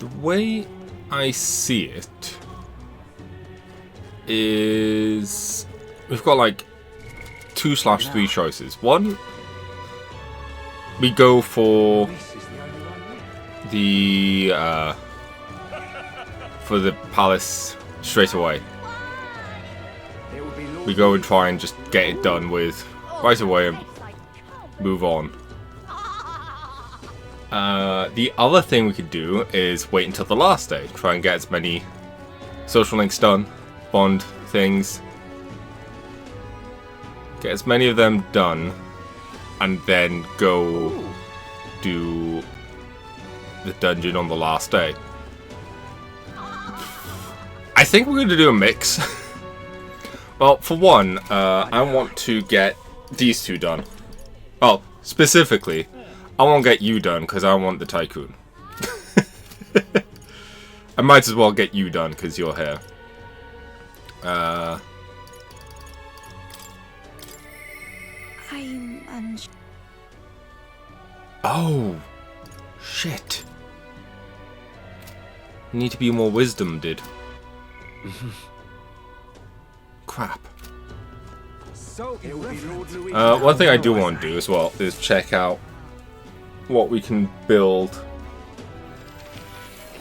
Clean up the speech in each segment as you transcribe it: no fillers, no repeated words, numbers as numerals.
The way I see it is we've got like 2/3 choices. One, we go for the palace straight away. We go and try and just get it done with right away and move on. The other thing we could do is wait until the last day, try and get as many social links done, bond things, get as many of them done, and then go do the dungeon on the last day. I think we're going to do a mix. Well, for one, I want to get these two done. Well, specifically, I want to get you done because I want the tycoon. I might as well get you done because you're here. Oh, shit. Need to be more wisdom, did. Crap. One thing I do want to do as well is check out what we can build,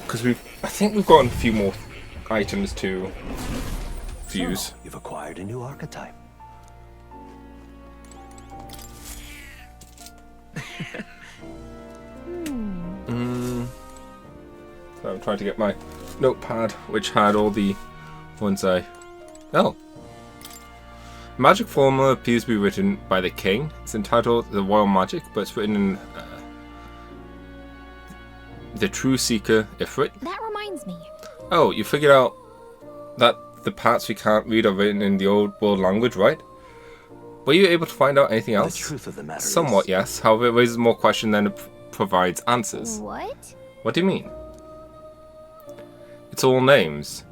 because I think we've got a few more items to fuse. So, you've acquired a new archetype. So I'm trying to get my notepad, which had all the ones I... Oh. Magic formula appears to be written by the king. It's entitled The Royal Magic, but it's written in the True Seeker Ifrit. That reminds me. Oh, you figured out that the parts we can't read are written in the old world language, right? Were you able to find out anything else? The truth of the matter Somewhat, yes. However, it raises more questions than it provides answers. What? What do you mean? It's all names.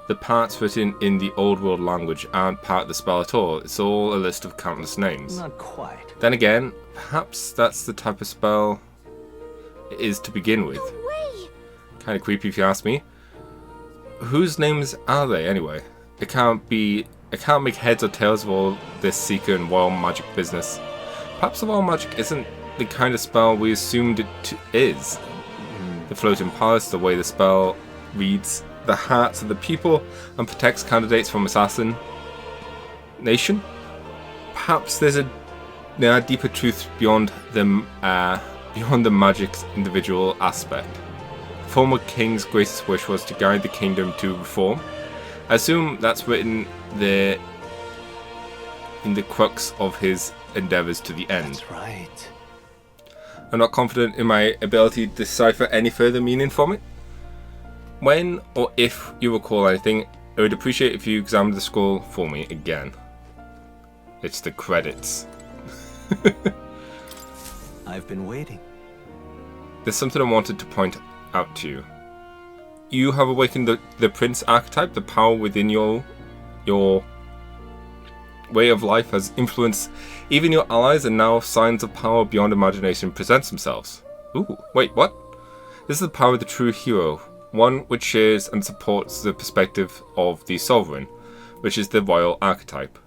The parts written in the old world language aren't part of the spell at all. It's all a list of countless names. Not quite. Then again, perhaps that's the type of spell it is to begin with. No way. Kind of creepy if you ask me. Whose names are they anyway? I can't make heads or tails of all this Seeker and Royal Magic business. Perhaps the Royal Magic isn't the kind of spell we assumed it is. The floating palace, the way the spell reads the hearts of the people and protects candidates from assassination. Perhaps there's a deeper truth beyond the magic's individual aspect. The former king's greatest wish was to guide the kingdom to reform. I assume that's written there in the crux of his endeavors to the end. That's right. I'm not confident in my ability to decipher any further meaning from it. When or if you recall anything, I would appreciate if you examined the scroll for me again. It's the credits. I've been waiting. There's something I wanted to point out to you. You have awakened the prince archetype. The power within your way of life has influenced even your allies, and now signs of power beyond imagination presents themselves. Ooh, wait, what? This is the power of the true hero, one which shares and supports the perspective of the sovereign, which is the royal archetype.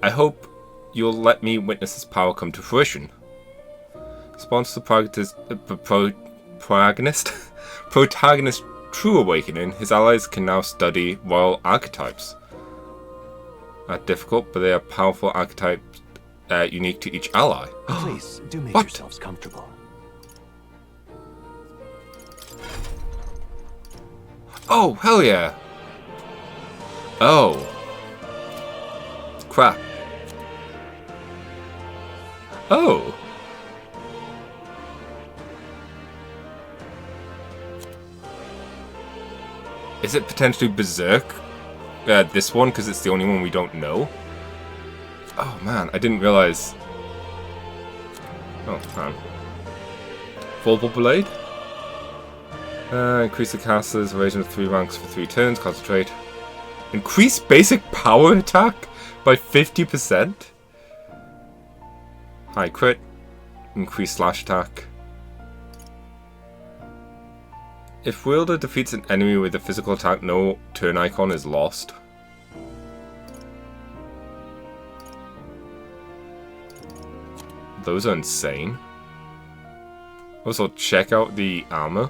I hope you'll let me witness this power come to fruition. Response to the protagonist true awakening, his allies can now study royal archetypes. Not difficult, but they are powerful archetypes unique to each ally. Please, do make What? yourselves comfortable. Oh, hell yeah! Oh. Crap. Oh. Is it potentially Berserk? This one, because it's the only one we don't know? Oh man, I didn't realize. Oh man. Vorpal Blade? Increase the caster's rating of 3 ranks for 3 turns, concentrate. Increase basic power attack by 50%? High crit. Increase slash attack. If wielder defeats an enemy with a physical attack, no turn icon is lost. Those are insane. Also, check out the armor.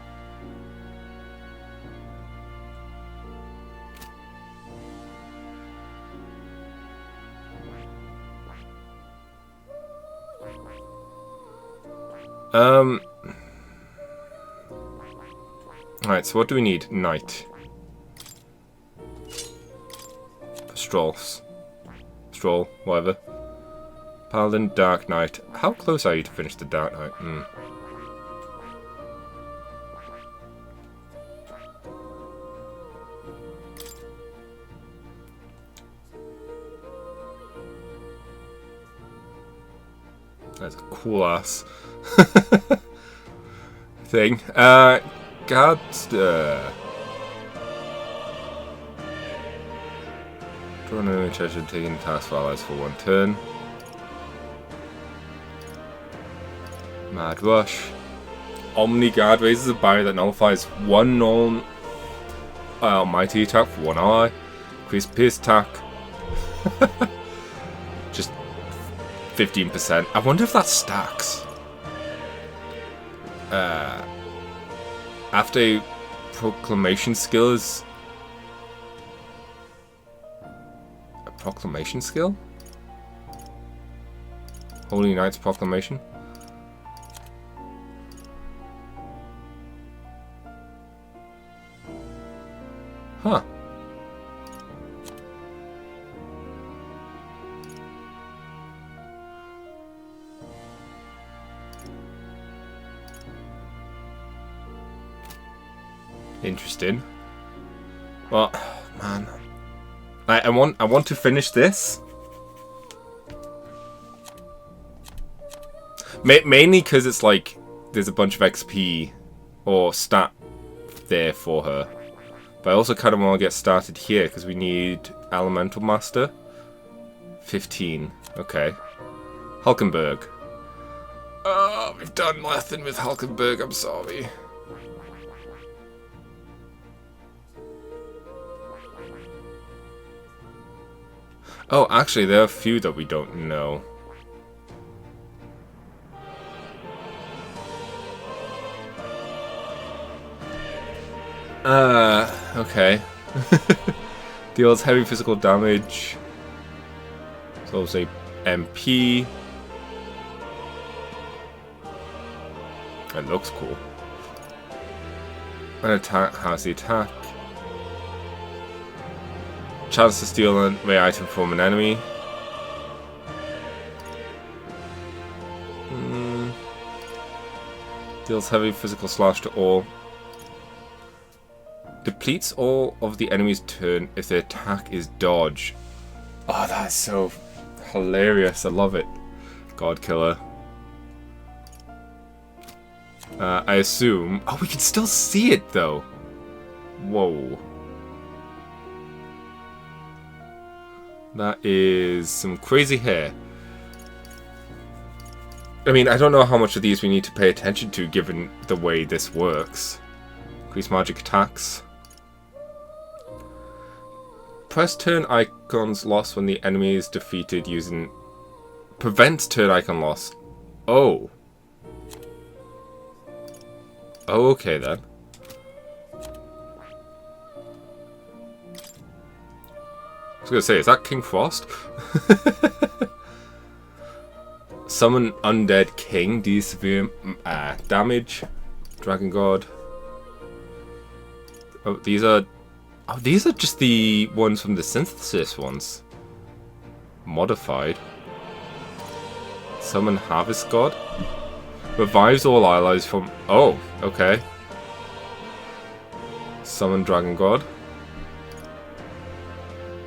Alright, so what do we need? Knight. Strolls. Stroll, whatever. Paladin, Dark Knight. How close are you to finish the Dark Knight? That's a cool ass thing. Godster. Draw an enemy treasure, taking tasks for allies for 1 turn. Mad Rush. Omni Guard raises a barrier that nullifies 1 known mighty attack for 1 ally. Increase pierce attack. Just 15%. I wonder if that stacks. After proclamation skill is a proclamation skill? Holy Knight's proclamation? Huh. Interesting. Well, man, I want to finish this. Mainly because it's like there's a bunch of XP or stat there for her. But I also kind of want to get started here because we need Elemental Master. 15. Okay. Hulkenberg. We've done nothing with Hulkenberg. I'm sorry. Oh, actually, there are a few that we don't know. Okay. Deals heavy physical damage. So I'll say MP. That looks cool. An attack has the attack. Chance to steal a rare item from an enemy. Deals heavy physical slash to all. Depletes all of the enemy's turn if the attack is dodge. Oh, that's so hilarious. I love it. God Killer. I assume... Oh, we can still see it, though. Whoa. That is some crazy hair. I mean, I don't know how much of these we need to pay attention to, given the way this works. Increase magic attacks. Press turn icons lost when the enemy is defeated using... Prevents turn icon loss. Oh. Oh, okay then. I was gonna say, is that King Frost? Summon Undead King, deals severe damage. Dragon God. Oh, these are just the ones from the synthesis ones. Modified. Summon Harvest God. Revives all allies from... Oh, okay. Summon Dragon God.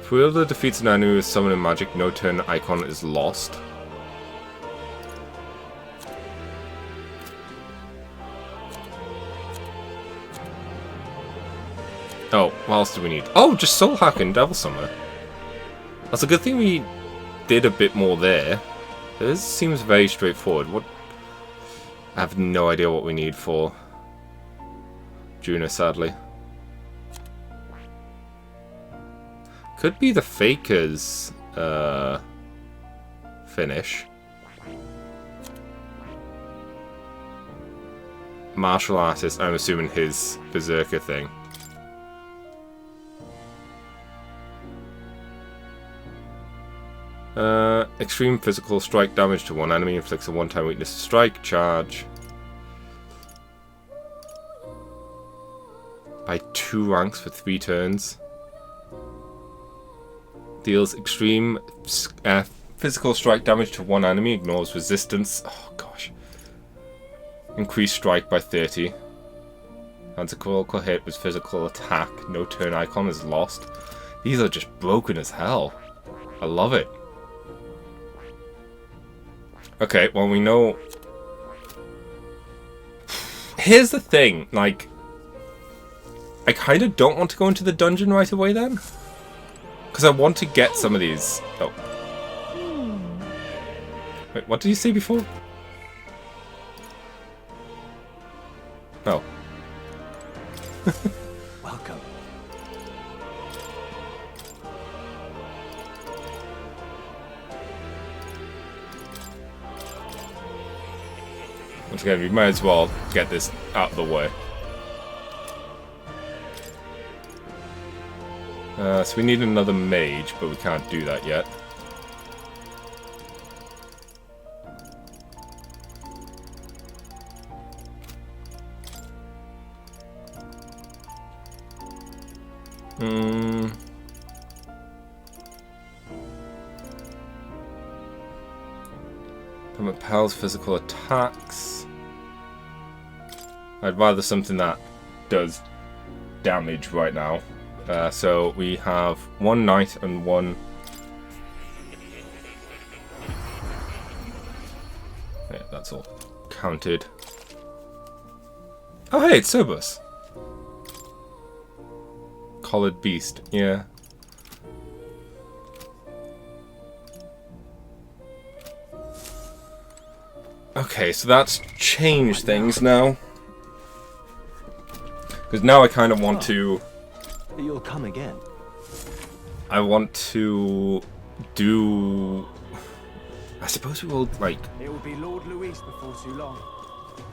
If wielder defeats an enemy with summoning magic, no turn icon is lost. Oh, what else do we need? Oh, just Soul Hack and Devil Summoner. That's a good thing we did a bit more there. This seems very straightforward. What? I have no idea what we need for Juna, sadly. Could be the Faker's finish. Martial artist, I'm assuming his Berserker thing. Extreme physical strike damage to one enemy, inflicts a one-time weakness to strike, charge. By 2 ranks for 3 turns. Deals extreme physical strike damage to one enemy, ignores resistance. Oh gosh. Increased strike by 30. Adds a critical hit with physical attack. No turn icon is lost. These are just broken as hell. I love it. Okay, well we know... Here's the thing, like... I kind of don't want to go into the dungeon right away then. Because I want to get some of these... Oh. Wait, what did you say before? Oh. Welcome. Once again, we might as well get this out of the way. So we need another mage, but we can't do that yet. Permit Pal's physical attacks. I'd rather something that does damage right now. So we have 1 knight and 1... Yeah, that's all counted. Oh hey, it's Cerberus. Collared beast, yeah. Okay, so that's changed things now. Because now I kind of want to... You'll come again. I want to do... I suppose we will, like... It will be Lord Luis before too long.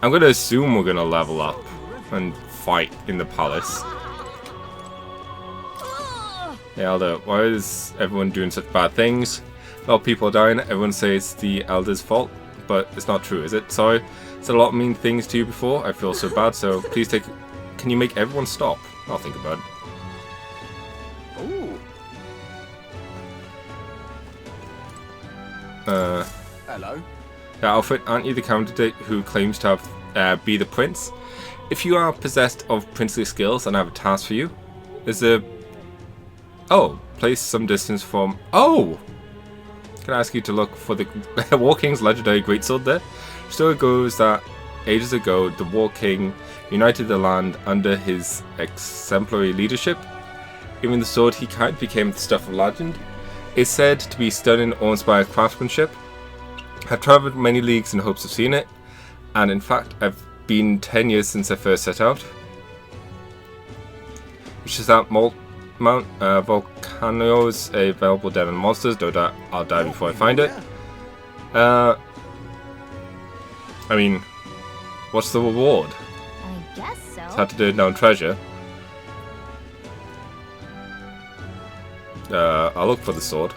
I'm going to assume we're going to level up and fight in the palace. Hey Elder, why is everyone doing such bad things? A lot of people are dying, everyone says it's the Elder's fault, but it's not true, is it? Sorry, said a lot of mean things to you before, I feel so bad, so please take... Can you make everyone stop? I'll think about it. Ooh. Hello. Yeah, Alfred, aren't you the candidate who claims to have be the prince? If you are possessed of princely skills, and I have a task for you. Is there... Oh, place some distance from... Oh! Can I ask you to look for the War King's legendary greatsword there? Story goes that ages ago, the War King united the land under his exemplary leadership. Even the sword he carried became the stuff of legend. It's said to be stunning, awe-inspired craftsmanship. I've travelled many leagues in hopes of seeing it, and in fact, I've been 10 years since I first set out. Which is that Volcano's available den and monsters, no doubt I'll die before I find it. I mean, what's the reward? I guess so. It's hard to do down treasure. I'll look for the sword.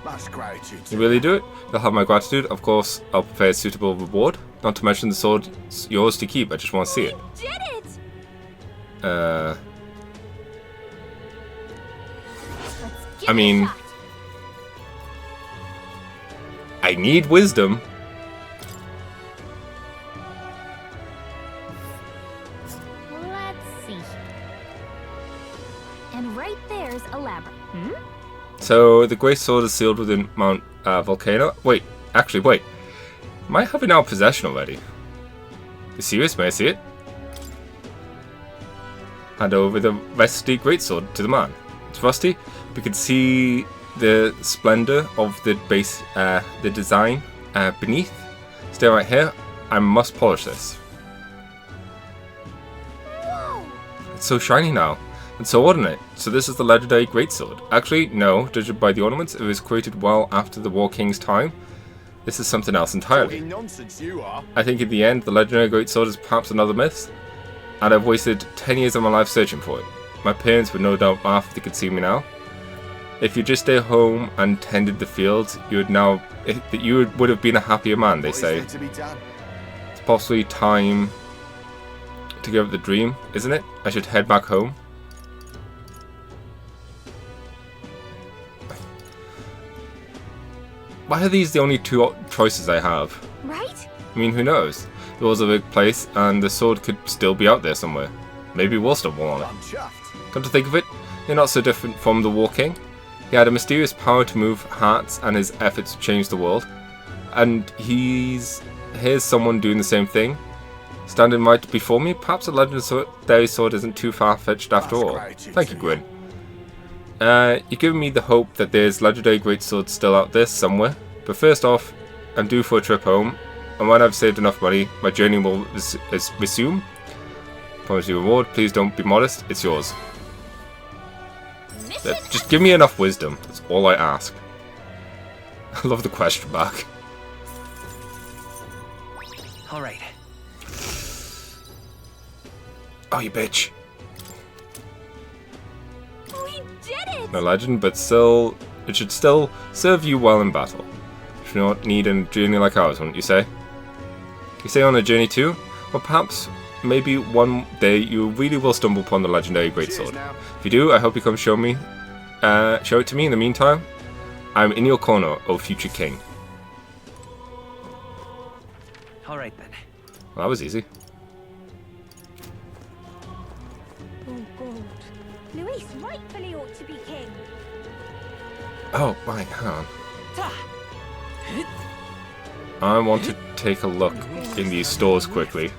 Much gratitude. You really do it? You'll have my gratitude. Of course, I'll prepare a suitable reward. Not to mention the sword's yours to keep. I just want to see it. Did it? I mean, I need wisdom. Let's see. And right there's a labyrinth. So the great sword is sealed within Mount Volcano. Wait, actually, wait. Might have it in our possession already. You serious? May I see it? Hand over the rusty greatsword to the man. It's rusty. We can see the splendor of the base, the design beneath. Stay right here. I must polish this. It's so shiny now, and so ornate. So this is the legendary greatsword. Actually, no, judging by the ornaments, it was created well after the War King's time. This is something else entirely. Talking nonsense, you are. I think in the end, the legendary greatsword is perhaps another myth, and I've wasted 10 years of my life searching for it. My parents would no doubt laugh if they could see me now. If you just stay home and tended the fields, you would have been a happier man, they What is say. there to be done? It's possibly time to give up the dream, isn't it? I should head back home. Why are these the only two choices I have? Right? I mean, who knows? The world's a big place, and the sword could still be out there somewhere. Maybe we'll stumble on it. I'm chuffed. Come to think of it, you're not so different from the War King. He had a mysterious power to move hearts and his efforts to change the world. And here's someone doing the same thing. Standing right before me, perhaps a legendary sword isn't too far-fetched after That's all. great, Thank you, it's Gwyn. You're giving me the hope that there's legendary greatswords still out there somewhere. But first off, I'm due for a trip home, and when I've saved enough money, my journey will resume. Promise you a reward. Please don't be modest. It's yours. Mission Just give me enough wisdom. That's all I ask. I love the question mark. All right. Oh, you bitch. We did it! No legend, but still, it should still serve you well in battle. You do not need a journey like ours, wouldn't you say? You say on a journey too? Well, perhaps, maybe one day you really will stumble upon the legendary Cheers greatsword. now. If you do, I hope you come show it to me. In the meantime, I'm in your corner, O future king. All right then. Well, that was easy. Oh, God. Luis rightfully ought to be king. Oh, right, hang on. I want to take a look in these stores quickly.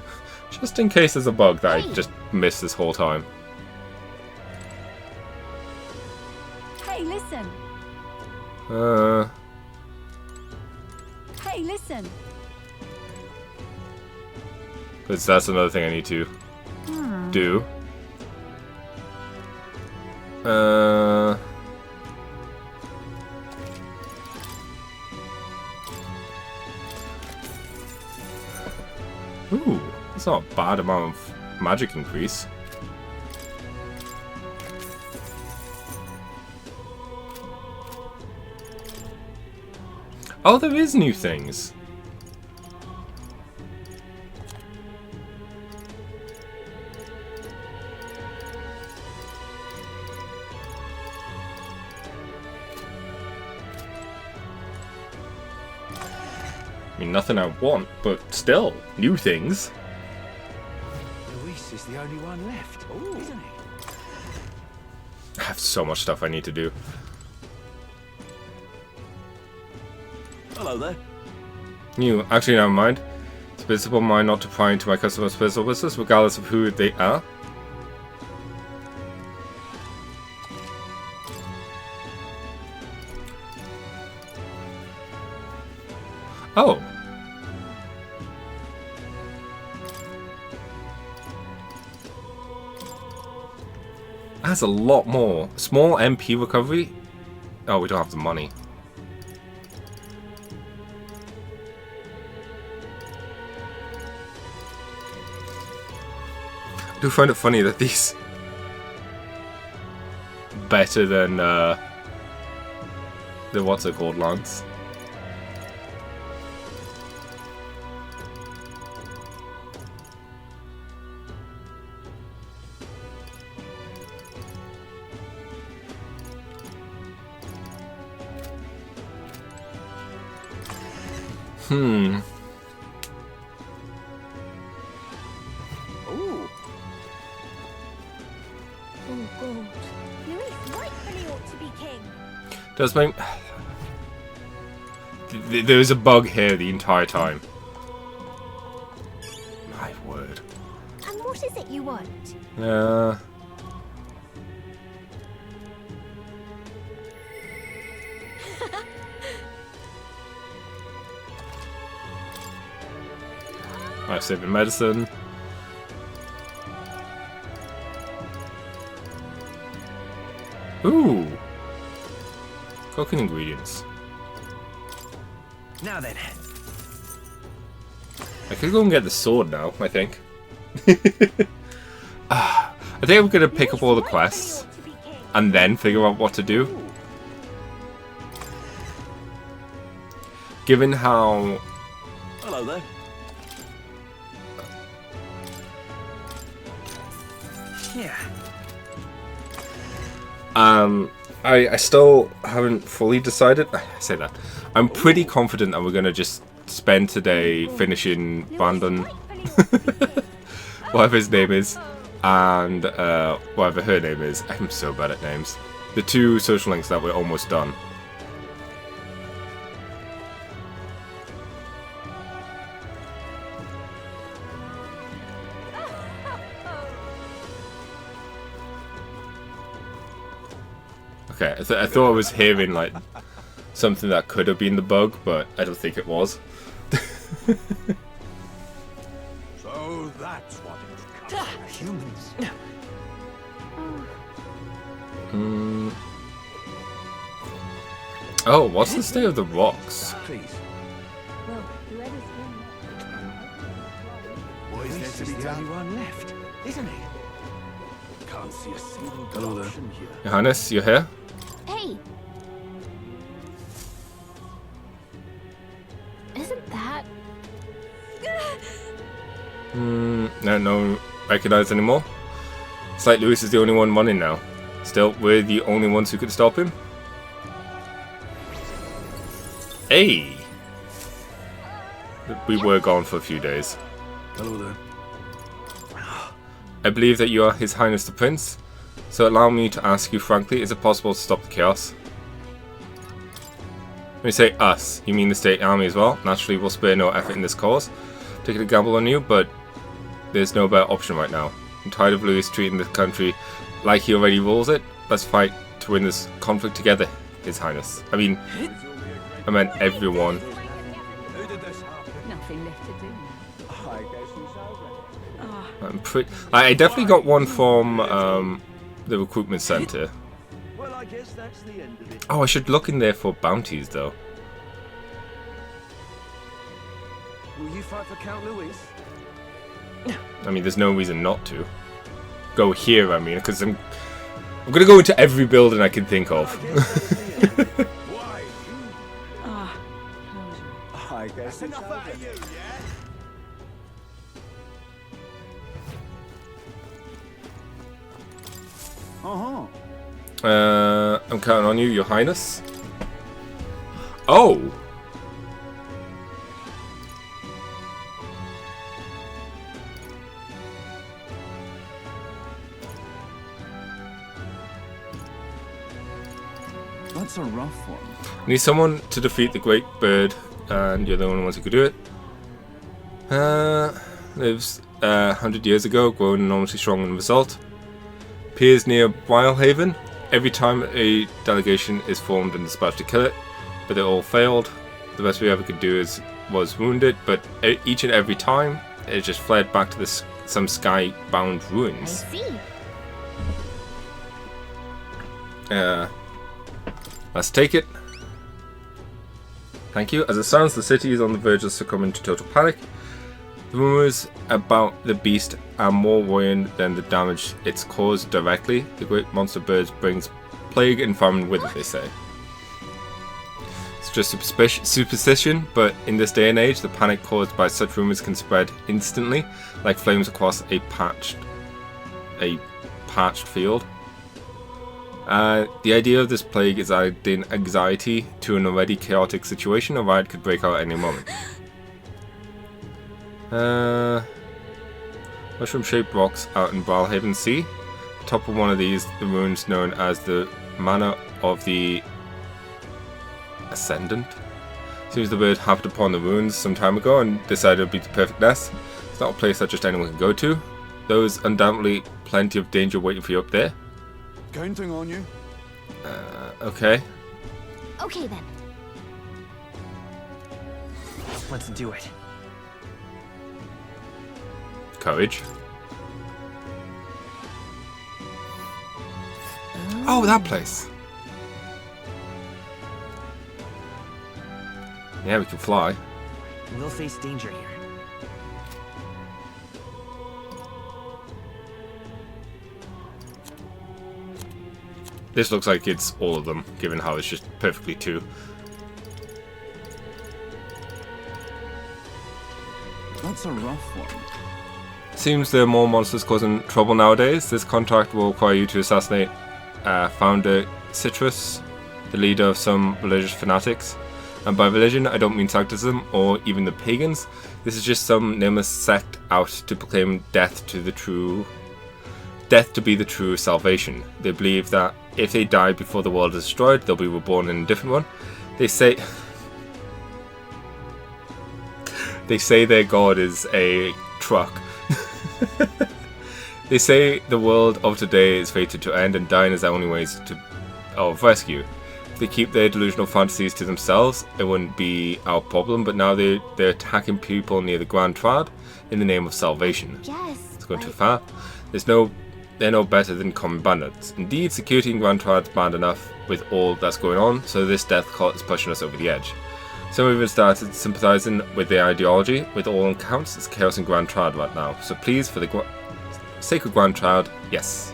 Just in case there's a bug that I just missed this whole time. Hey, listen. Hey, listen. Because that's another thing I need to do. Ooh, that's not a bad amount of magic increase. Oh, there is new things. I mean, nothing I want, but still, new things. Luis is the only one left, isn't he? I have so much stuff I need to do. Hello there. New, actually, never mind. It's visible of mine not to pry into my customers' personal business, regardless of who they are. Oh. That's a lot more. Small MP recovery? Oh, we don't have the money. I do find it funny that these better than the what's it called, Lance? Ooh. Oh, God. Luis rightfully ought to be king. Does make... There is a bug here the entire time. My word. And what is it you want? Life-saving medicine. Ooh. Cooking ingredients. Now then. I could go and get the sword now, I think. I think I'm going to pick up all the quests and then figure out what to do. Given how... Hello there. Yeah. I still haven't fully decided. I say that. I'm pretty confident that we're going to just spend today finishing Brandon, whatever his name is, and whatever her name is. I'm so bad at names. The two social links that we're almost done. Okay, I thought I was hearing like something that could have been the bug, but I don't think it was. So that's what it's come. Humans. Oh, what's the state of the rocks? Please. Well, whoever's Boys, this is the only one left, isn't it? Can't see a single option here. Johannes, you here? Hey! Isn't that... No recognized anymore. It's like Lewis is the only one running now. Still, we're the only ones who could stop him. Hey! We were gone for a few days. Hello there. I believe that you are His Highness the Prince, so allow me to ask you frankly, is it possible to stop the chaos? When you say us, you mean the state army as well? Naturally, we'll spare no effort in this cause. Taking a gamble on you, but there's no better option right now. I'm tired of Louis treating the country like he already rules it. Let's fight to win this conflict together, His Highness. I meant everyone. Who did this happen? Nothing left to do. I guess you so. I definitely got one from the recruitment center. Well, I guess that's the end of it. Oh, I should look in there for bounties though. Will you fight for Count Louis? I mean, there's no reason not to. Go here, I mean, because I'm gonna go into every building I can think of. Why? I guess enough out of you, yeah? I'm counting on you, Your Highness. Oh! That's a rough one. Need someone to defeat the Great Bird, and you're the only ones who could do it. Lives 100 years ago, grown enormously strong in result. Appears near Wilehaven. Every time a delegation is formed and dispatched to kill it, but they all failed. The best we ever could do was wound it, but each and every time it just fled back to some sky-bound I ruins. see. Let's take it. Thank you. As it sounds, the city is on the verge of succumbing to total panic. The rumors about the beast are more worrying than the damage it's caused directly. The great monster birds brings plague and famine with it, they say. It's just superstition, but in this day and age, the panic caused by such rumors can spread instantly, like flames across a parched field. The idea of this plague is adding anxiety to an already chaotic situation. A riot could break out at any moment. Mushroom-shaped rocks out in Wilehaven Sea. Top of one of these, the ruins known as the Manor of the Ascendant. Seems the bird happened upon the ruins some time ago and decided it would be the perfect nest. It's not a place that just anyone can go to. There's undoubtedly plenty of danger waiting for you up there. Counting on you. Okay. Okay then. Let's do it. Courage. Oh, that place. Yeah, we can fly. We'll face danger here. This looks like it's all of them, given how it's just perfectly two. That's a rough one. Seems there are more monsters causing trouble nowadays. This contract will require you to assassinate founder Citrus, the leader of some religious fanatics. And by religion, I don't mean sectism or even the pagans. This is just some nameless sect out to proclaim death to be the true salvation. They believe that if they die before the world is destroyed, they'll be reborn in a different one. They say their god is a truck. They say the world of today is fated to end and dying is the only way of rescue. If they keep their delusional fantasies to themselves, it wouldn't be our problem, but now they're attacking people near the Grand Trad in the name of salvation. Yes. It's going too far. They're no better than common bandits. Indeed, security in Grand Trad's bad enough with all that's going on, so this death cult is pushing us over the edge. Some have even started sympathizing with their ideology. With all accounts, it's chaos in Grand Trad right now. So please, for the sake of Grand Trad, yes.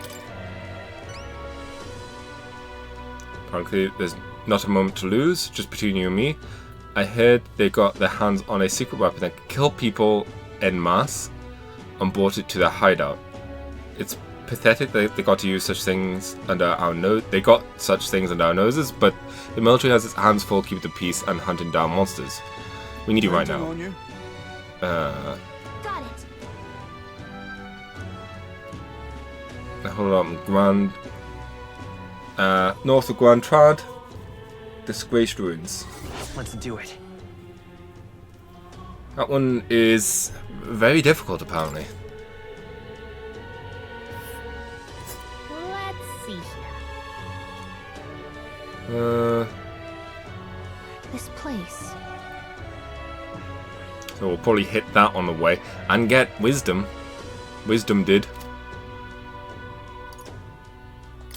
Apparently, there's not a moment to lose, just between you and me. I heard they got their hands on a secret weapon that could kill people en masse and brought it to their hideout. It's pathetic that they got to use such things under our nose. They got such things under our noses, but the military has its hands full keeping the peace and hunting down monsters. We need you right now. Got it. Hold on, north of Grand Trad, Disgraced Ruins. Let's do it. That one is very difficult, apparently. Let's see here. This place. So we'll probably hit that on the way and get wisdom. Wisdom did.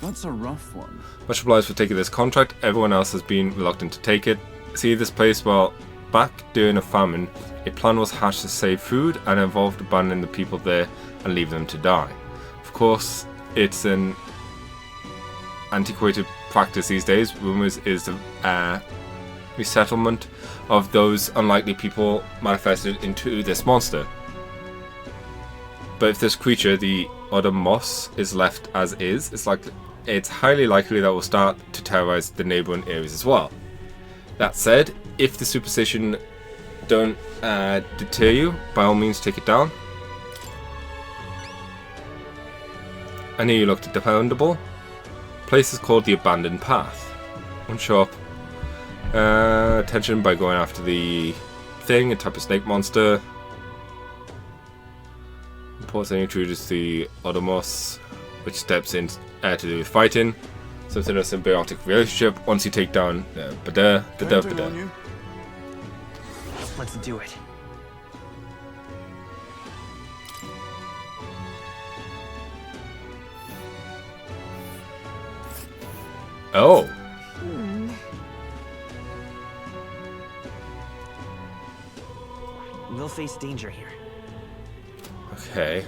That's a rough one. Much obliged for taking this contract. Everyone else has been reluctant to take it. See this place? Well, back during a famine, a plan was hatched to save food and involved abandoning the people there and leave them to die. Of course, it's an antiquated practice these days. Rumors is the resettlement of those unlikely people manifested into this monster. But if this creature, the Odomos, is left as is, it's highly likely that will start to terrorize the neighboring areas as well. That said, if the superstition don't deter you, by all means take it down. I knew you looked dependable. Place is called the Abandoned Path. Won't show up. Attention by going after the thing, a type of snake monster. Reports any intruders to the Odomos, which steps in to do with fighting. Something of a symbiotic relationship once you take down Bada. Let's do it. Oh. We'll face danger here. Okay.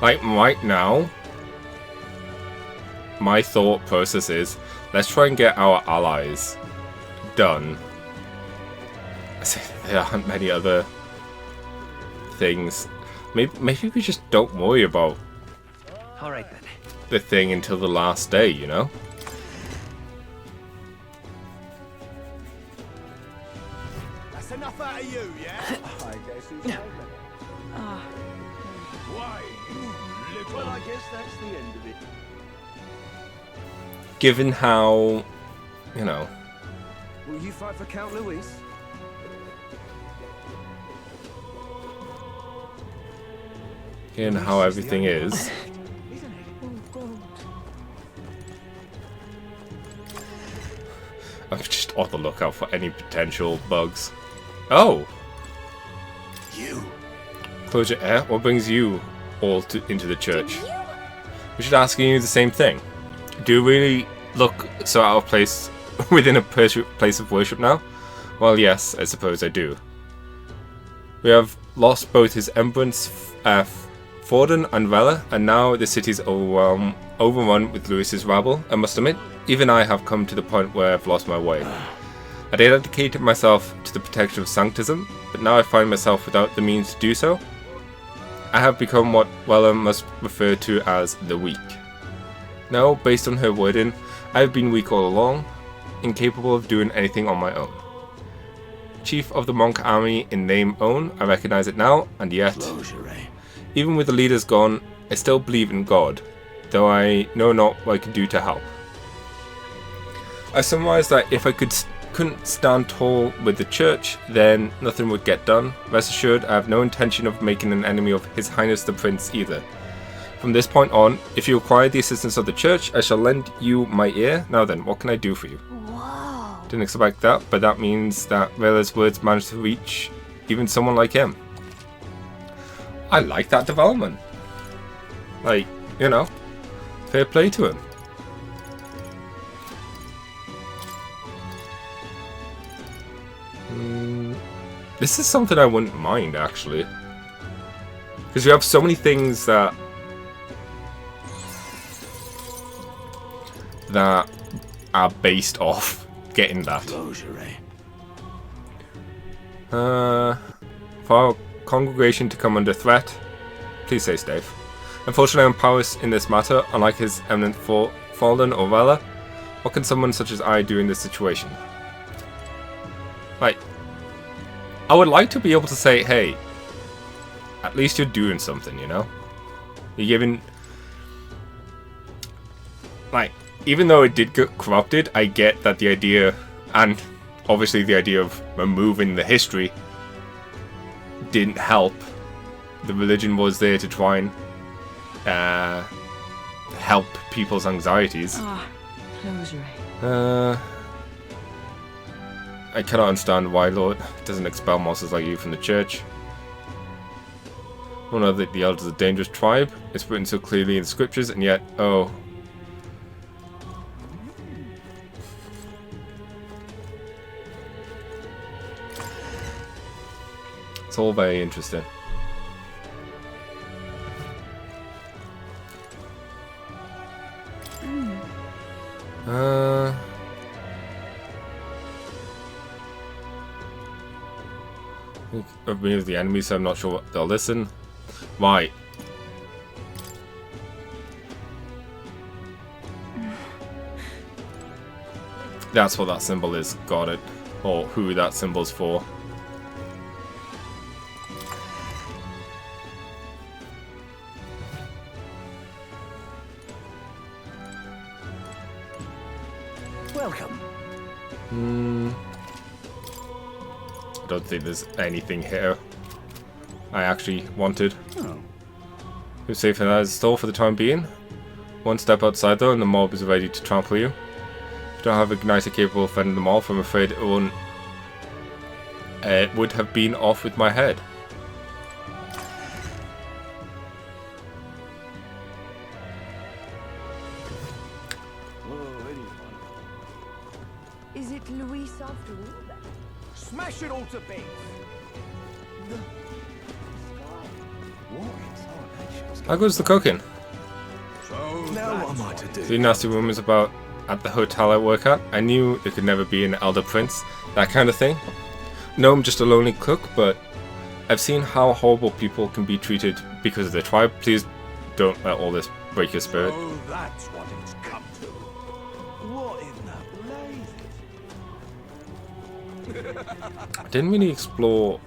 Like right now, my thought process is, let's try and get our allies done. There aren't many other things. Maybe we just don't worry about All right then. the thing until the last day, you know? That's enough out of you, yeah? I guess who's Why, you little... Well, I guess that's the end of it. Given how, you know, Will you fight for Count Luis? given how everything is, Isn't it? Oh, God. I'm just on the lookout for any potential bugs. Oh! You. Closure air? What brings you all into the church? You? We should ask you the same thing. Do you really look so out of place within a place of worship now? Well, yes, I suppose I do. We have lost both his emperance, Forden and Vela, and now the city's overrun with Louis's rabble. I must admit, even I have come to the point where I've lost my way. I dedicated myself to the protection of sanctism, but now I find myself without the means to do so. I have become what Vela must refer to as the weak. No, based on her wording, I have been weak all along, incapable of doing anything on my own. Chief of the monk army in name own, I recognize it now, and yet, even with the leaders gone, I still believe in God, though I know not what I can do to help. I summarized that if I couldn't stand tall with the church, then nothing would get done. Rest assured, I have no intention of making an enemy of His Highness the Prince either. From this point on, if you require the assistance of the church, I shall lend you my ear. Now then, what can I do for you? Whoa. Didn't expect that, but that means that Vela's words managed to reach even someone like him. I like that development. Like, you know, fair play to him. This is something I wouldn't mind, actually. Because you have so many things that are based off getting that. For our congregation to come under threat, please stay safe. Unfortunately, I'm powerless in this matter, unlike His Eminent Fallen or Vela. What can someone such as I do in this situation? Like, I would like to be able to say, hey, at least you're doing something, you know? You're giving... Like, even though it did get corrupted, I get that the idea, and obviously the idea of removing the history, didn't help. The religion was there to try and help people's anxieties. I cannot understand why Lord doesn't expel monsters like you from the church. I know that the elders are a dangerous tribe. It's written so clearly in the scriptures, and yet, oh. It's all very interesting. I've been with the enemy, so I'm not sure what they'll listen. Right. That's what that symbol is. Got it. Or who that symbol's for. Welcome. I don't think there's anything here I actually wanted. You're safe in that store for the time being. One step outside though and the mob is ready to trample you. If you don't have a igniter capable of fending them off, I'm afraid it would have been off with my head. Is it Luis after all? Smash it all to bits. How goes the cooking? Now what am I to do? The nasty rumors about at the hotel I work at. I knew there could never be an elder prince, that kind of thing. No, I'm just a lonely cook, but I've seen how horrible people can be treated because of their tribe. Please don't let all this break your spirit. Oh, that's what it's come to. What in the blazes? I didn't really explore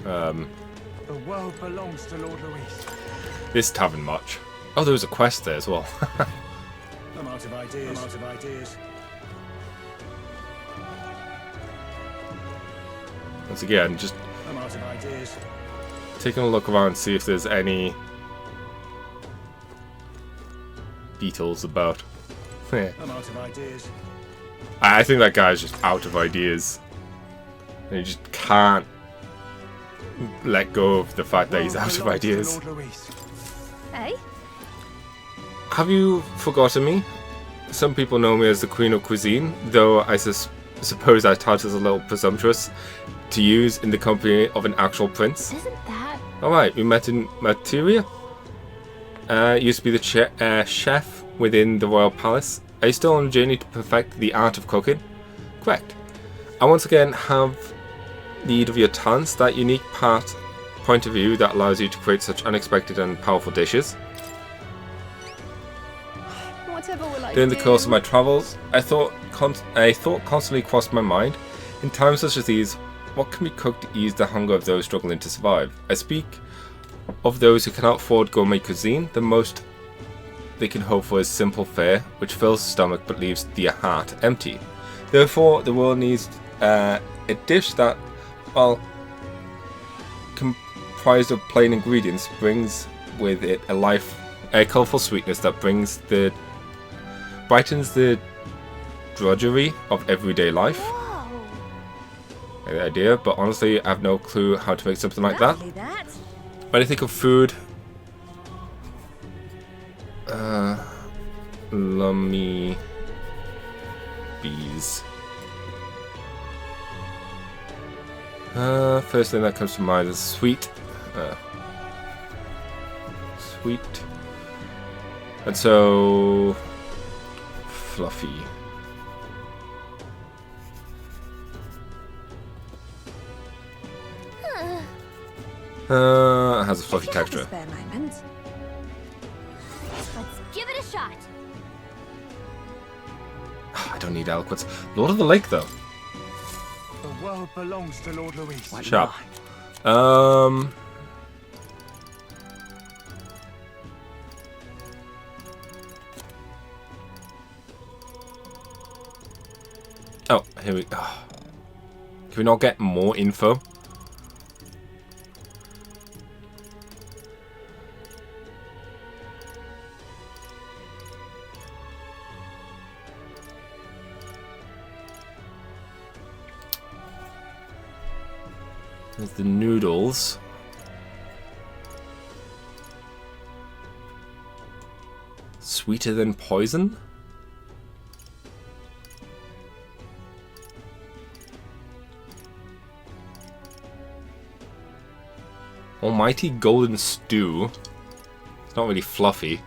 The world belongs to Lord Luis. this tavern much. Oh, there was a quest there as well. I'm out of ideas. I'm out of ideas. Once again, just I'm out of ideas. taking a look around, see if there's any beetles about. Yeah. I'm out of ideas. I think that guy's just out of ideas. And you just can't let go of the fact that he's World out of belongs to ideas. Lord Luis. Eh? Have you forgotten me? Some people know me as the Queen of Cuisine, though I suppose that title is a little presumptuous to use in the company of an actual prince. Isn't that? Alright, we met in Materia. Used to be the chef within the royal palace. Are you still on a journey to perfect the art of cooking? Correct. I once again have need of your talents, that unique point of view that allows you to create such unexpected and powerful dishes. Whatever will I During the do? course of my travels, I thought constantly crossed my mind. In times such as these, what can be cooked to ease the hunger of those struggling to survive? I speak of those who cannot afford gourmet cuisine. The most they can hope for is simple fare, which fills the stomach but leaves the heart empty. Therefore, the world needs a dish that, while comprised of plain ingredients, brings with it a colourful sweetness that brightens the drudgery of everyday life. Whoa. The idea, but honestly, I have no clue how to make something like that. Lovely, that. When I think of food, lummy bees. First thing that comes to mind is sweet. Sweet. And so fluffy. It has a fluffy If you have a texture. spare moment. Let's give it a shot. I don't need eloquence. Lord of the Lake, though. The world belongs to Lord Luis. Sharp. Oh, here we go. Can we not get more info? There's the noodles. Sweeter than poison? Almighty golden stew. It's not really fluffy.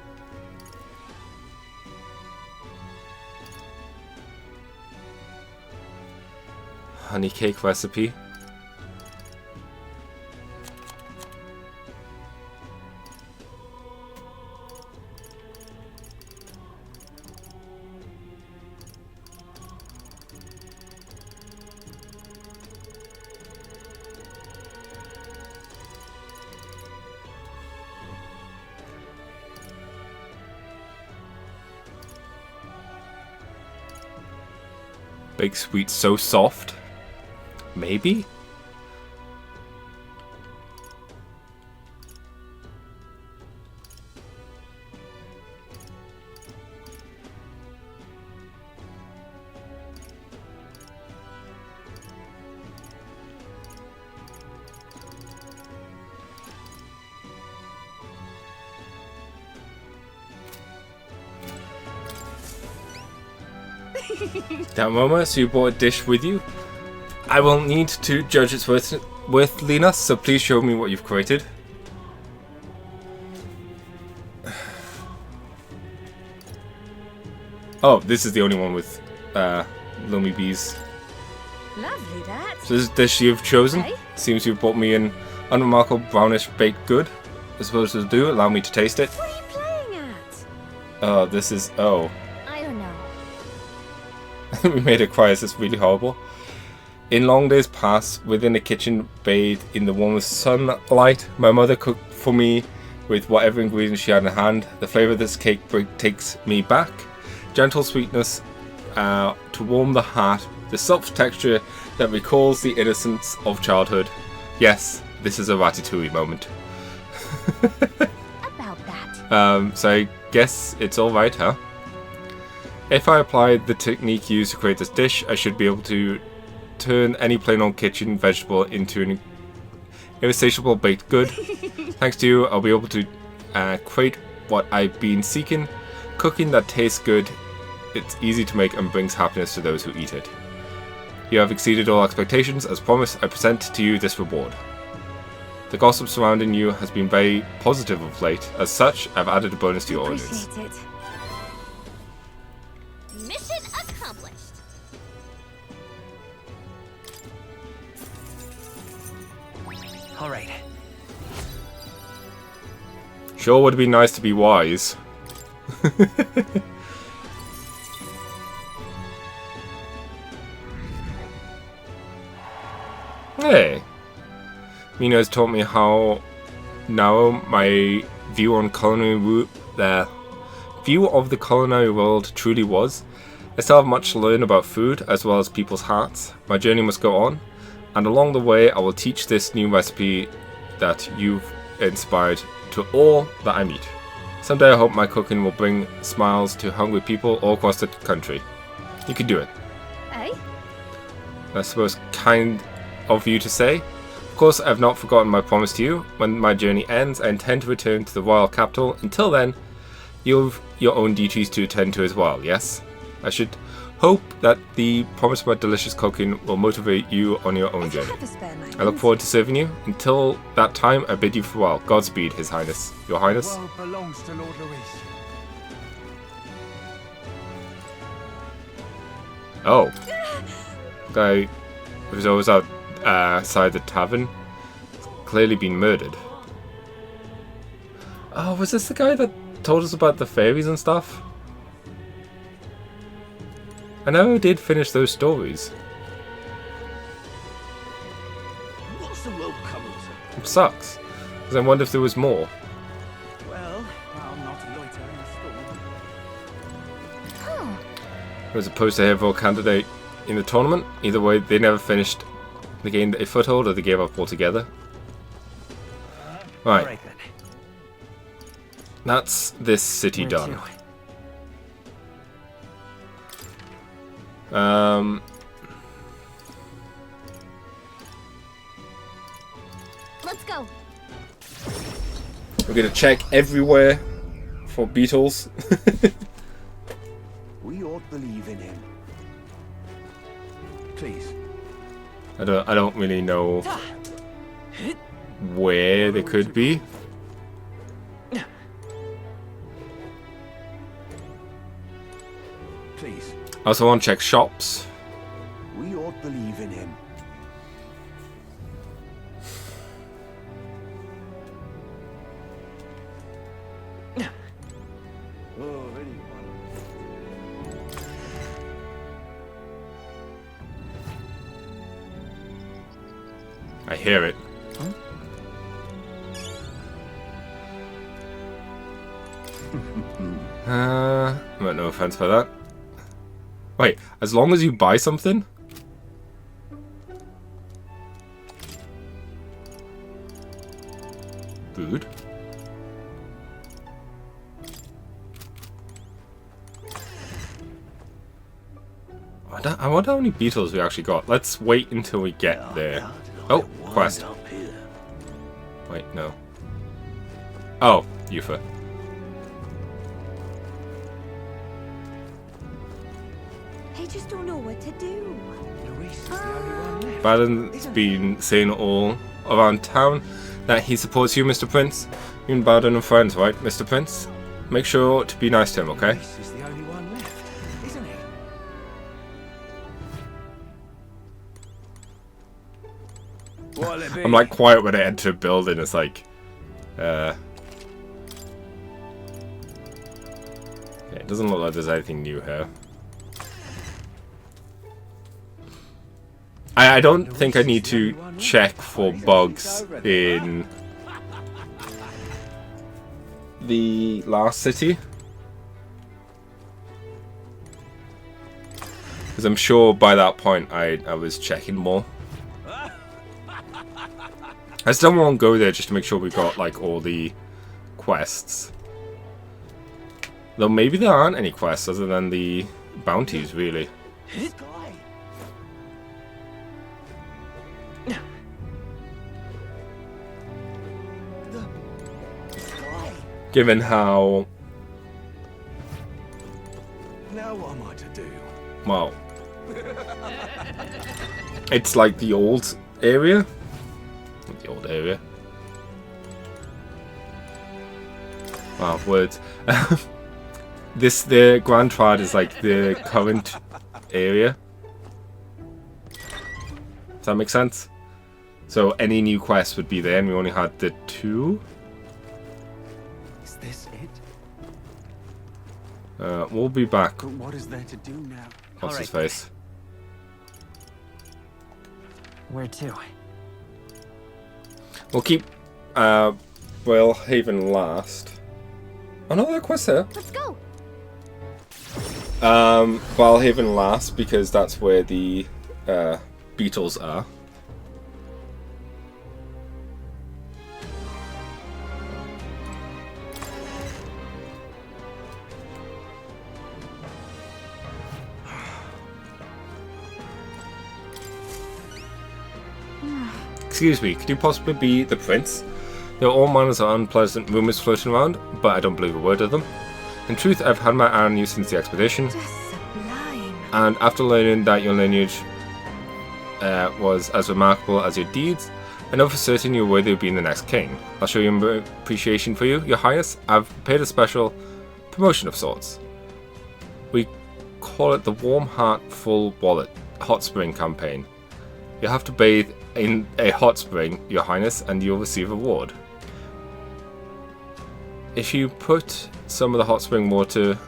Honey cake recipe. Baked sweet so soft. Maybe? That moment, so you brought a dish with you. I will need to judge its worthliness, so please show me what you've created. Oh, this is the only one with Lummy Bees. Lovely, that. So this dish you've chosen Okay. seems you've brought me an unremarkable brownish baked good. I suppose it'll do. Allow me to taste it. What are you playing at? Oh, this is... Oh. I don't know. We made her cry. Is this really horrible? In long days past, within a kitchen bathed in the warmest sunlight, my mother cooked for me with whatever ingredients she had in hand. The flavour of this cake takes me back. Gentle sweetness to warm the heart. The soft texture that recalls the innocence of childhood. Yes, this is a ratatouille moment. About that. So I guess it's alright, huh? If I applied the technique used to create this dish, I should be able to turn any plain old kitchen vegetable into an irresistible baked good. Thanks to you, I'll be able to create what I've been seeking. Cooking that tastes good, it's easy to make and brings happiness to those who eat it. You have exceeded all expectations. As promised, I present to you this reward. The gossip surrounding you has been very positive of late. As such, I've added a bonus to your audience. Appreciate it. Mission accomplished. All right. Sure would be nice to be wise. Hey. Mina has taught me how narrow my view on view of the culinary world truly was. I still have much to learn about food as well as people's hearts. My journey must go on, and along the way I will teach this new recipe that you've inspired to all that I meet. Someday I hope my cooking will bring smiles to hungry people all across the country. You can do it. Eh? I suppose kind of you to say. Of course, I have not forgotten my promise to you. When my journey ends, I intend to return to the royal capital. Until then, you've your own duties to attend to as well, yes? I should hope that the promise about delicious cooking will motivate you on your own If you journey. have a spare moment. I look forward to serving you. Until that time, I bid you farewell. Godspeed, His Highness. Your Highness? The world belongs to Lord Luis. Oh. Guy who's always outside the tavern. Clearly been murdered. Oh, was this the guy that told us about the fairies and stuff? I never did finish those stories. What's the road coming to? It sucks. Because I wonder if there was more. Well, I'll not loiter in the storm. As opposed to Hero candidate in the tournament. Either way, they never finished. They gained a foothold or they gave up altogether. All Right, right then. that's this city Where done. to? Let's go. We're gonna check everywhere for beetles. We ought to believe in him. Please. I don't really know where they could be. Please. I also want to check shops. We ought to believe in him. Oh, anyone. I hear it. No offense by that. Wait, as long as you buy something? Food? I wonder how many beetles we actually got. Let's wait until we get there. Oh, quest. Up here. Wait, no. Oh, Yufa. I just don't know what to do. Luis is the only one left. Baden's been saying all around town that he supports you, Mr. Prince. You and Baden are friends, right, Mr. Prince? Make sure to be nice to him, okay? Luis is the only one left, isn't he? What'll it be? I'm like quiet when I enter a building. It's like, yeah, it doesn't look like there's anything new here. I don't think I need to check for bugs in the last city, because I'm sure by that point I was checking more. I still won't go there just to make sure we got like all the quests. Though maybe there aren't any quests other than the bounties, really. given how, Now what am I to do? well, it's like the old area. The old area. Wow, words. The Grand Triad is like the current area. Does that make sense? So any new quests would be there, and we only had the 2. Is this it? We'll be back. But what is there to do now? What's his Alright. face? Where to? We'll keep Whalehaven last. Oh no, there are quests there. Let's go. Whalehaven last because that's where the beetles are. Excuse me, could you possibly be the prince? There are all manners of unpleasant rumours floating around, but I don't believe a word of them. In truth, I've had my eye on you since the expedition, Just sublime. and after learning that your lineage was as remarkable as your deeds, I know for certain you're worthy of being the next king. I'll show you my appreciation for you, your highness. I've prepared a special promotion of sorts. We call it the Warm Heart Full Wallet Hot Spring campaign. You have to bathe in a hot spring, your highness, and you'll receive a reward. If you put some of the hot spring water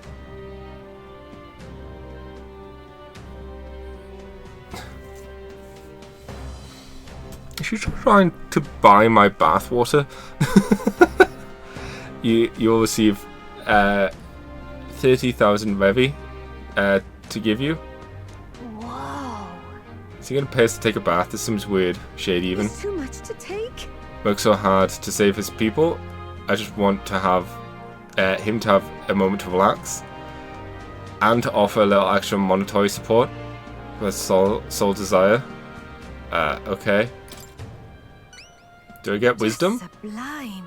Is she trying to buy my bath water? You'll receive 30,000 revi to give you. Whoa. Is he gonna pay us to take a bath? This seems weird, shady even. There's too much to take. Work so hard to save his people. I just want to have him to have a moment to relax and to offer a little extra monetary support for soul desire. Okay. Do I get wisdom? Sublime.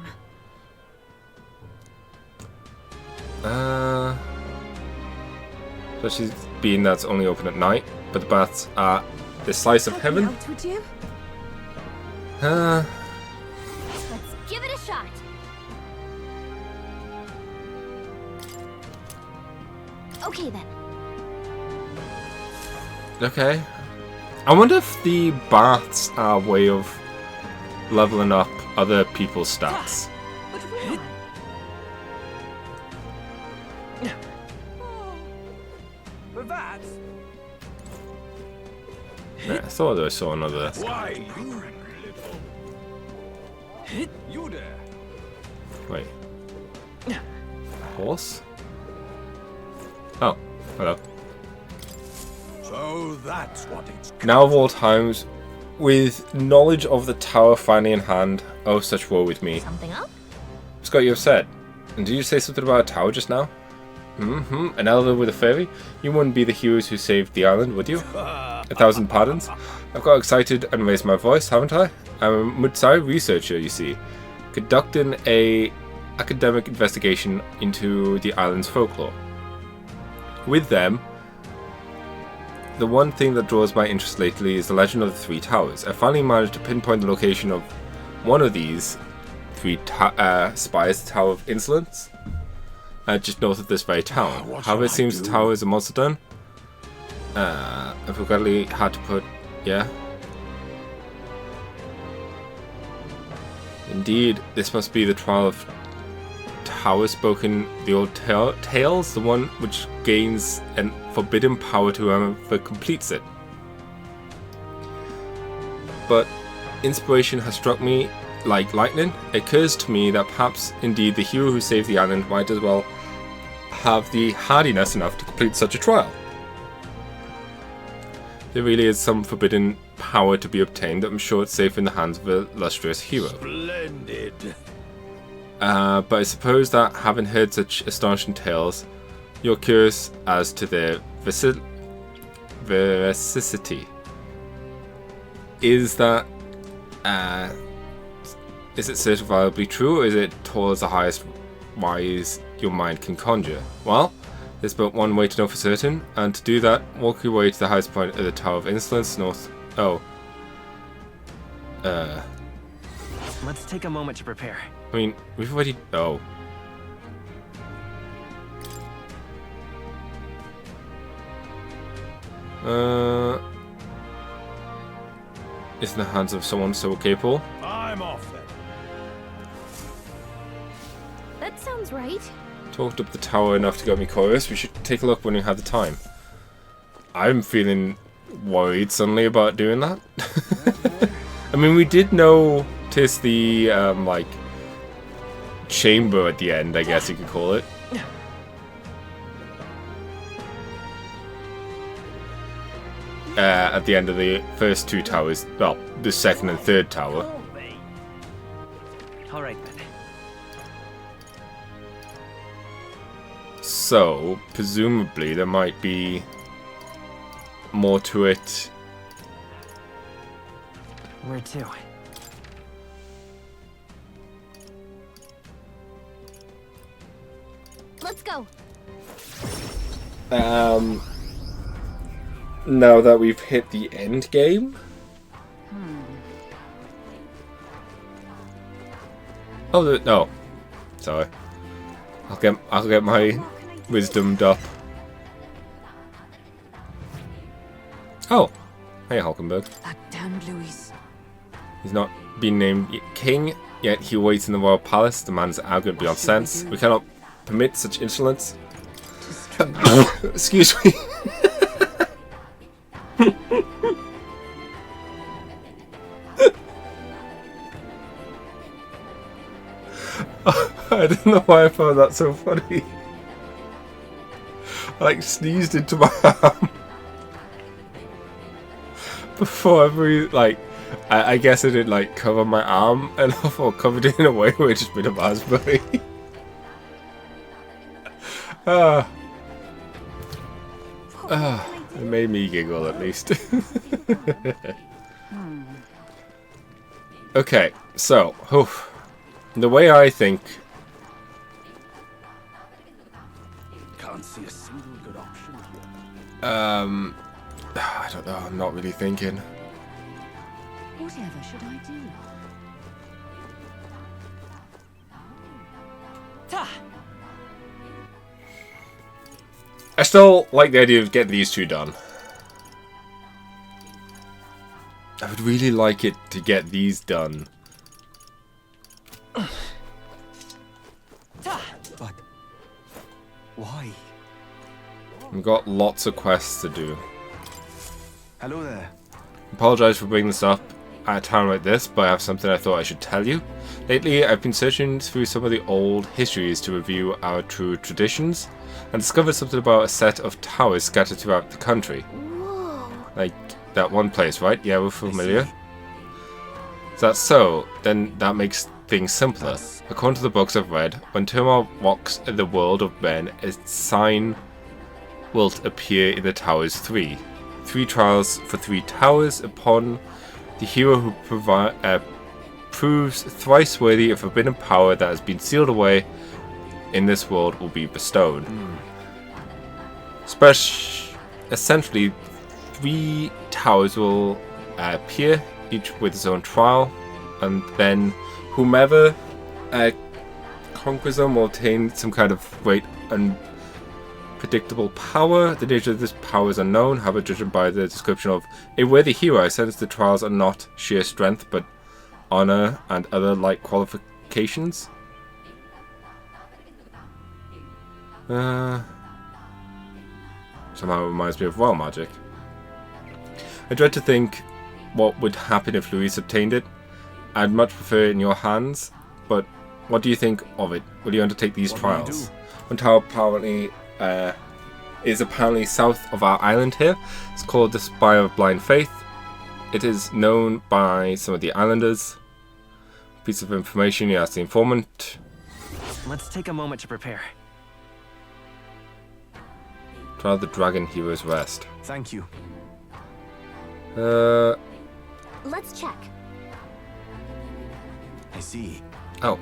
Especially being that's only open at night, but the baths are the slice of Help me heaven. out, would you? Let's give it a shot. Okay then. Okay. I wonder if the baths are a way of leveling up other people's stats. But why? But that's Yeah, I thought I saw another. why you there. Wait. Horse? Oh, hello. So that's what it's Now of all times, with knowledge of the tower finally in hand, oh such woe with me. Something up? Scott, you have said. And did you say something about a tower just now? An elder with a fairy? You wouldn't be the heroes who saved the island, would you? 1,000 pardons. I've got excited and raised my voice, haven't I? I'm a Mutsai researcher, you see, conducting a academic investigation into the island's folklore. With them, the one thing that draws my interest lately is the legend of the Three Towers. I finally managed to pinpoint the location of one of these three spires, the Tower of Insolence, just north of this very town. What However, it shall I seems the do? tower is a monster den. I've regrettably had to put... yeah. Indeed, this must be the trial of Tower spoken, the old tales, the one which gains an forbidden power to whoever completes it. But inspiration has struck me like lightning. It occurs to me that perhaps indeed the hero who saved the island might as well have the hardiness enough to complete such a trial. There really is some forbidden power to be obtained that I'm sure it's safe in the hands of a illustrious hero. Splendid. But I suppose that having heard such astonishing tales, you're curious as to their veracity. Is that, is it certifiably true, or is it towards the highest wise your mind can conjure? Well, there's but one way to know for certain, and to do that, walk your way to the highest point of the Tower of Insolence, north... Oh. Let's take a moment to prepare. I mean, we've already... Oh. It's in the hands of someone so capable. I'm off then. That sounds right. Talked up the tower enough to get me curious. We should take a look when we have the time. I'm feeling worried suddenly about doing that. I mean, we did notice the, like, chamber at the end, I guess you could call it. At the end of the first two towers, well, the second and third tower. Alright then. So, presumably there might be more to it. Where to? Let's go. Now that we've hit the end game. Oh, no. Sorry. I'll get my wisdomed up. Oh, hey Hulkenberg. That damned Louis. He's not been named king, yet he waits in the royal palace. The man's arrogant beyond sense. We cannot permit such insolence. Excuse me. I don't know why I found that so funny. I like sneezed into my arm before I breathed. Like, I guess I didn't like cover my arm enough, or covered it in a way where it just been a raspberry. It made me giggle at least. Okay, so the way I think. Can't see a single good option here. I don't know. I'm not really thinking. Whatever should I do? I still like the idea of getting these two done. I would really like it to get these done. But why? We've got lots of quests to do. Hello there. Apologise for bringing this up at a time like this, but I have something I thought I should tell you. Lately, I've been searching through some of the old histories to review our true traditions, and discovered something about a set of towers scattered throughout the country. Whoa. Like that one place, right? Yeah, we're familiar. Is that so? Then that makes things simpler. According to the books I've read, when turmoil walks the world of men, a sign will appear in the towers 3. 3 trials for 3 towers upon the hero who proves thrice worthy of forbidden power that has been sealed away in this world will be bestowed. Essentially, 3 towers will appear, each with its own trial, and then whomever conquers them will obtain some kind of great unpredictable power. The nature of this power is unknown, however, judged by the description of a worthy hero, I sense the trials are not sheer strength, but honor and other like qualifications. Somehow it reminds me of royal magic. I dread to think what would happen if Louise obtained it. I'd much prefer it in your hands, but what do you think of it? Will you undertake these trials? One tower apparently is apparently south of our island here. It's called the Spire of Blind Faith. It is known by some of the islanders. Piece of information, you ask the informant. Let's take a moment to prepare. Trial the Dragon Hero's Rest. Thank you. Let's check. I see. Oh.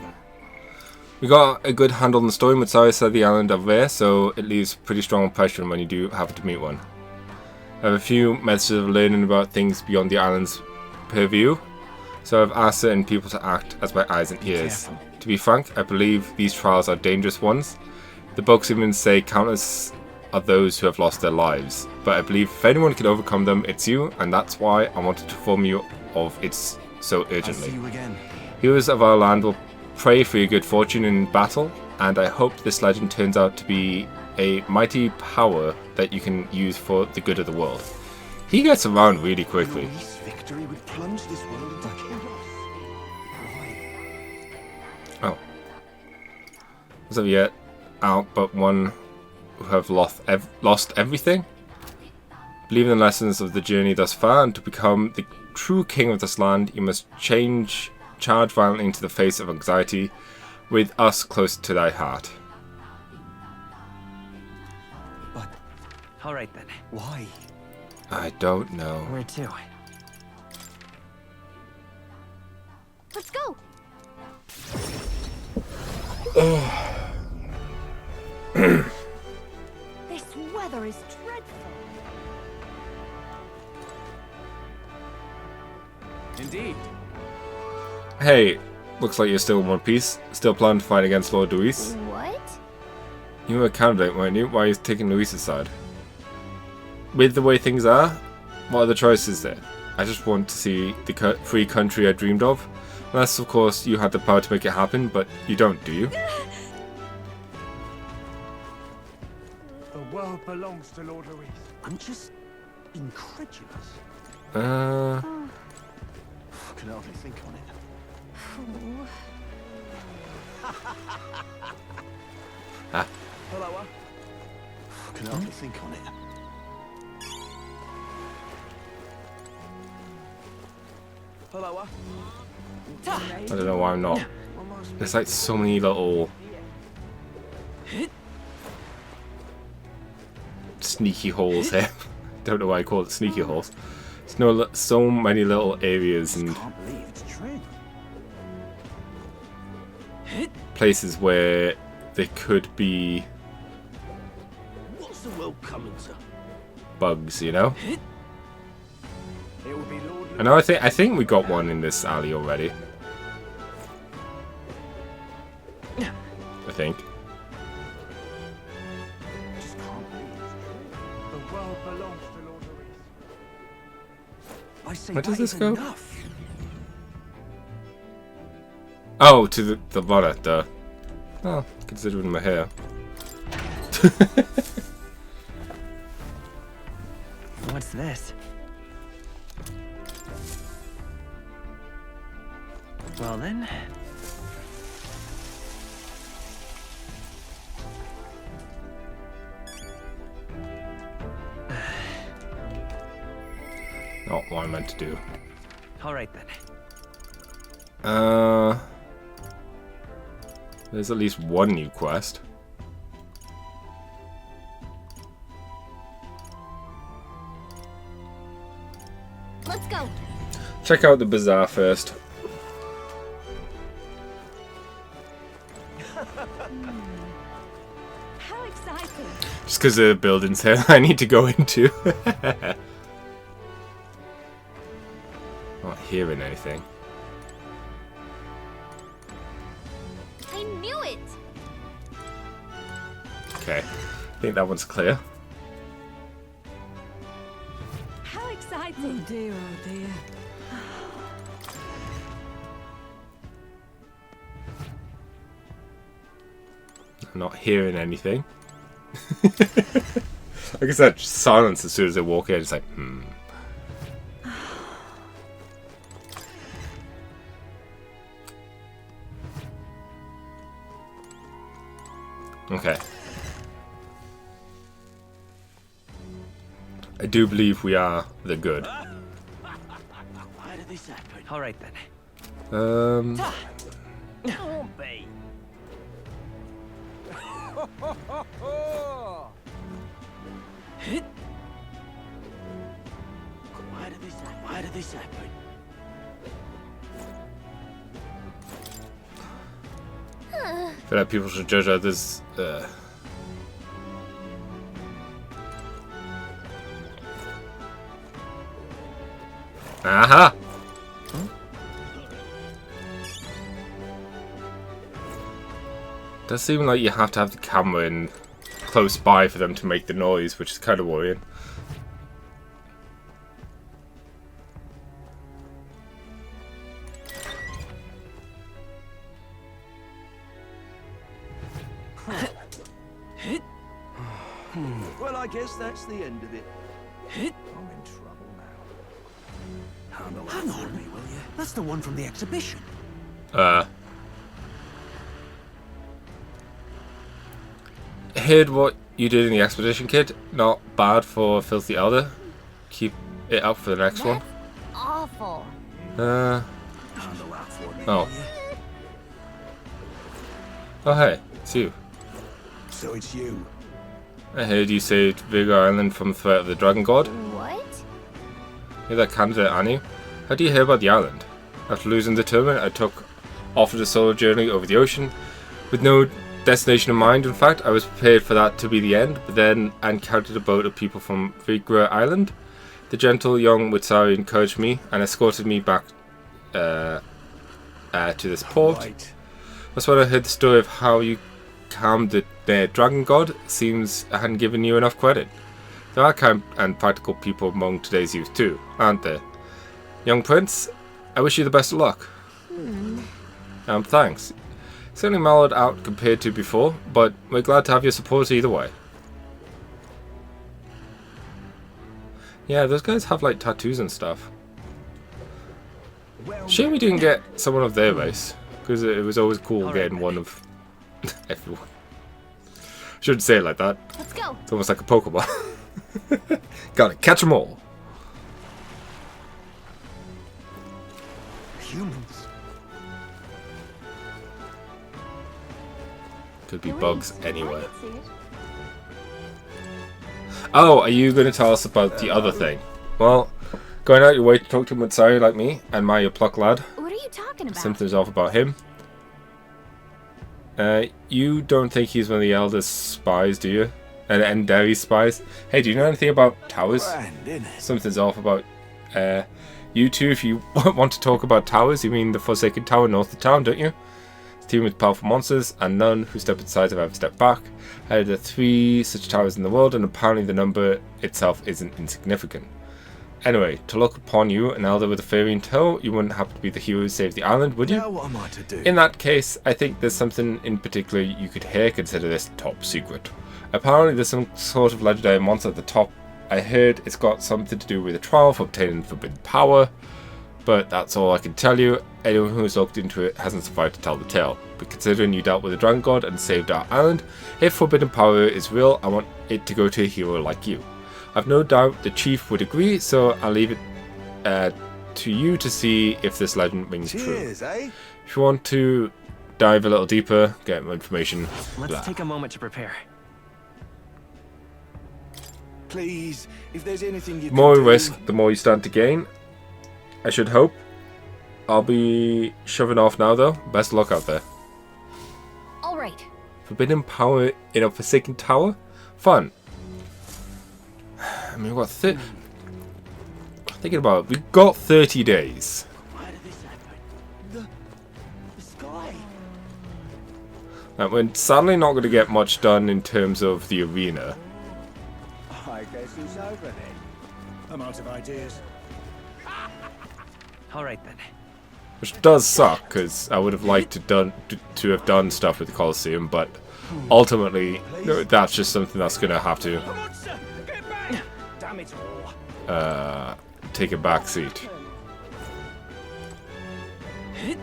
We got a good handle on the story. Matsari said the island are rare, so it leaves pretty strong impression when you do happen to meet one. I have a few methods of learning about things beyond the island's purview, so I've asked certain people to act as my eyes and ears. To be frank, I believe these trials are dangerous ones. The books even say countless are those who have lost their lives, but I believe if anyone can overcome them, it's you, and that's why I wanted to inform you of it so urgently. I'll see you again. Heroes of our land will pray for your good fortune in battle, and I hope this legend turns out to be a mighty power that you can use for the good of the world. He gets around really quickly. Luis' victory would plunge this world into chaos. Why? Oh. So yet out but one who have lost everything? Believe in the lessons of the journey thus far, and to become the true king of this land, you must charge violently into the face of anxiety, with us close to thy heart. But Alright then. why? I don't know. Where to? Let's go. This weather is dreadful. Indeed. Hey, looks like you're still in one piece. Still planning to fight against Lord Luis. What? You were a candidate, weren't you? Why are you taking Luis's side? With the way things are, what other choices there? I just want to see the free country I dreamed of. Unless, of course, you had the power to make it happen, but you don't, do you? The world belongs to Lord Luis. I'm just incredulous. Uh, I can hardly think on it. Oh. Ah. Hello. I can hardly think on it. Hello. I don't know why I'm not. There's like so many little sneaky holes here. Don't know why I call it sneaky holes. There's so many little areas and Can't believe it's true. places where there could be What's the world coming to? bugs, you know? It will be Lord I know. I think we got one in this alley already. I think. Just can't believe it's true. The world belongs to Lord Luis. I say Where does that this is go? enough. Oh, to the water. Duh. Oh, considering my hair. What's this? Well then. Not what I meant to do. Alright then. There's at least one new quest. Let's go. Check out the bazaar first. How exciting. Just because the buildings here I need to go into. Not hearing anything. I knew it. Okay. I think that one's clear. How exciting. Oh dear. I'm not hearing anything. Like I said, just silence as soon as they walk in. It's like, hmm. Okay. I do believe we are the good. Why did this happen? Alright then. Um, Can't be. Why did this happen? I feel like people should judge others. Aha! Does seem like you have to have the camera in close by for them to make the noise, which is kind of worrying. Well, I guess that's the end of it. I'm in trouble now. Hang on me, will you? That's the one from the exhibition. Heard what you did in the expedition, kid. Not bad for Filthy Elder. Keep it up for the next one. Awful. Oh. Will you? Oh, hey. It's you. So it's you. I heard you saved Vigor Island from the threat of the Dragon God. What? You're that candidate, aren't you? How do you hear about the island? After losing the tournament, I took off a solo journey over the ocean with no destination in mind. In fact, I was prepared for that to be the end, but then I encountered a boat of people from Vigor Island. The gentle young Witsari encouraged me and escorted me back to this port. Right. That's when I heard the story of how you calmed the dragon god. Seems I hadn't given you enough credit. There are kind and practical people among today's youth too, aren't there? Young prince, I wish you the best of luck. Thanks. Certainly mellowed out compared to before, but we're glad to have your support either way. Yeah, those guys have like tattoos and stuff. Shame we didn't get someone of their race, because it was always cool getting one of everyone. Shouldn't say it like that. Let's go. It's almost like a Pokemon. Gotta catch them all. Humans. Could be bugs anywhere. Oh, are you going to tell us about the other thing? Well, going out your way to talk to Mutsari like me, and my your pluck lad. What are you talking about? Something's off about him. You don't think he's one of the eldest spies, do you? And Derry's spies? Hey, do you know anything about towers? Something's off about you two. If you want to talk about towers, you mean the Forsaken Tower north of town, don't you? It's teamed with powerful monsters, and none who step inside have ever stepped back. There are 3 such towers in the world, and apparently the number itself isn't insignificant. Anyway, to look upon you, an elder with a fairy in tow, you wouldn't happen to be the hero who saved the island, would you? Now what am I to do? In that case, I think there's something in particular you could here consider this top secret. Apparently there's some sort of legendary monster at the top. I heard it's got something to do with a trial for obtaining forbidden power, but that's all I can tell you. Anyone who's looked into it hasn't survived to tell the tale. But considering you dealt with the Dragon God and saved our island, if forbidden power is real, I want it to go to a hero like you. I've no doubt the chief would agree, so I'll leave it to you to see if this legend rings true. Eh? If you want to dive a little deeper, get more information. Let's take a moment to prepare. Please, if there's anything you The more can you do. risk, the more you stand to gain. I should hope. I'll be shoving off now though. Best of luck out there. All right. Forbidden power in a Forsaken Tower? Fun. I mean, what? Thinking about it, we've got 30 days. Why did this happen? The sky. And we're sadly not going to get much done in terms of the arena. I guess it's over then. I'm out of ideas. All right then. Which does suck, because I would have liked to have done stuff with the Colosseum, but ultimately, no, that's just something that's going to have to Come on, sir! Get back! Damn it all. take a back seat.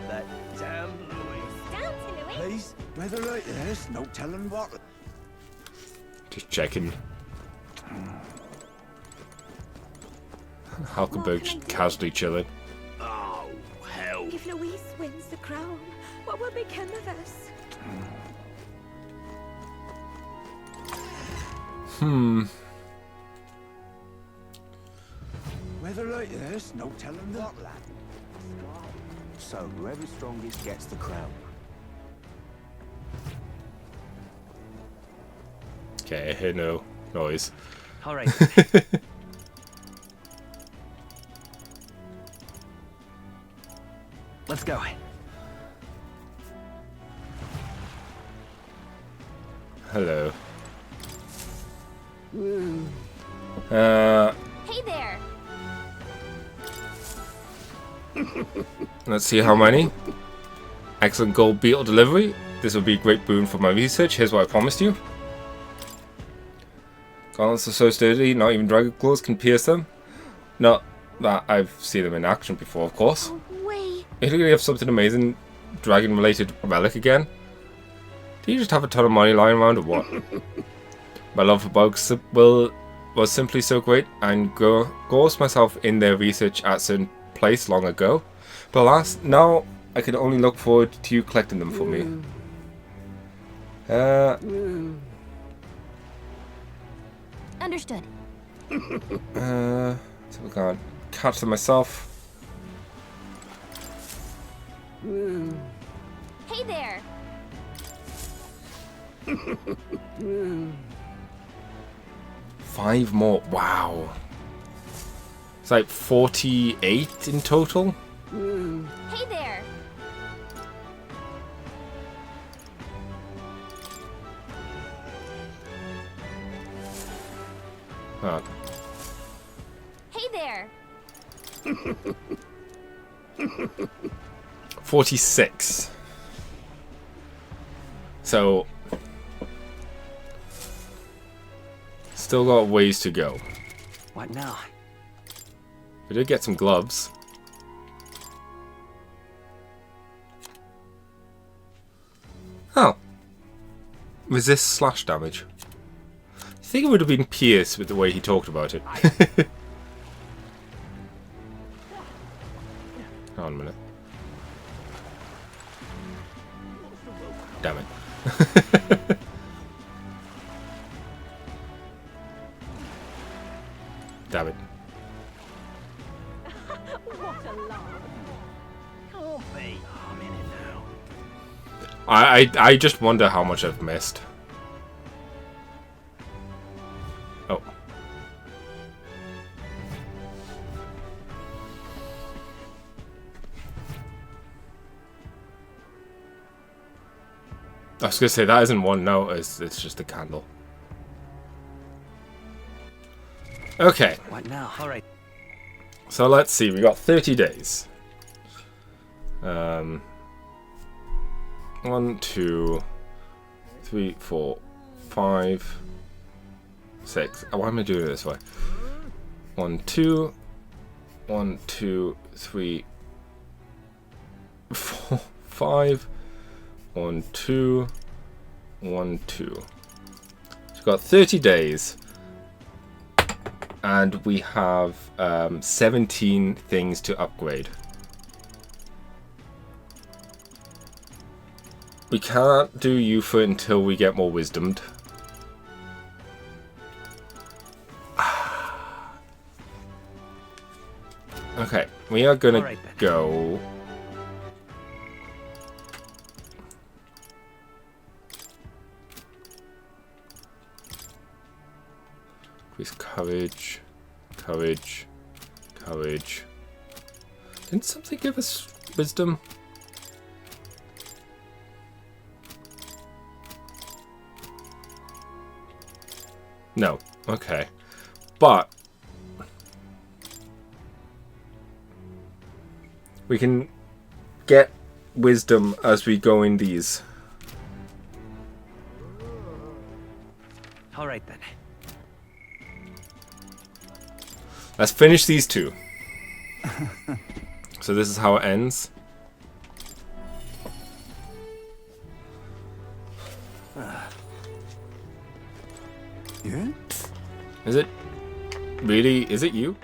That damn Louis. Down to Louis. Please, weather like this, no telling what. Just checking. Hulkenberg just casually chilling. Oh, hell. If Louise wins the crown, what will become of us? Weather like this, no telling what, lad. So, whoever's strongest gets the crown. Okay, I hear no noise. All right. Let's go. Hello. Hey there. Let's see how many. Excellent gold beetle delivery. This will be a great boon for my research. Here's what I promised you. Gauntlets are so sturdy, not even dragon claws can pierce them. Not that I've seen them in action before, of course. Oh, wait. Are you going to have something amazing dragon-related relic again? Do you just have a ton of money lying around or what? My love for bugs was simply so great and engrossed myself in their research at certain place long ago. But alas, now I can only look forward to you collecting them for me. Understood. So we can't catch them myself. Hey there. 5 more. Wow. It's like 48 in total. Hey there. Oh. Hey there. 46. So still got ways to go. What now? We did get some gloves. Oh. Resist slash damage. I think it would have been pierced with the way he talked about it. Hold on a minute. Damn it. Damn it. What a laugh. Can't be. I'm in it now. I just wonder how much I've missed. Oh. I was gonna say that isn't one note, it's just a candle. Okay. What now? All right. So let's see, we got 30 days. 1, 2, 3, 4, 5, 6. Oh, why am I doing it this way? 1, 2, 1, 2, 3, 4, 5. 1, 2, 1, 2. So we've got 30 days. And we have 17 things to upgrade. We can't do Ifrit until we get more wisdomed. Okay, we are gonna Alright then. go. Increase courage, courage, courage. Didn't something give us wisdom? No. Okay. But we can get wisdom as we go in these. All right then. Let's finish these two. So this is how it ends. Yeah? Is it really? Is it you?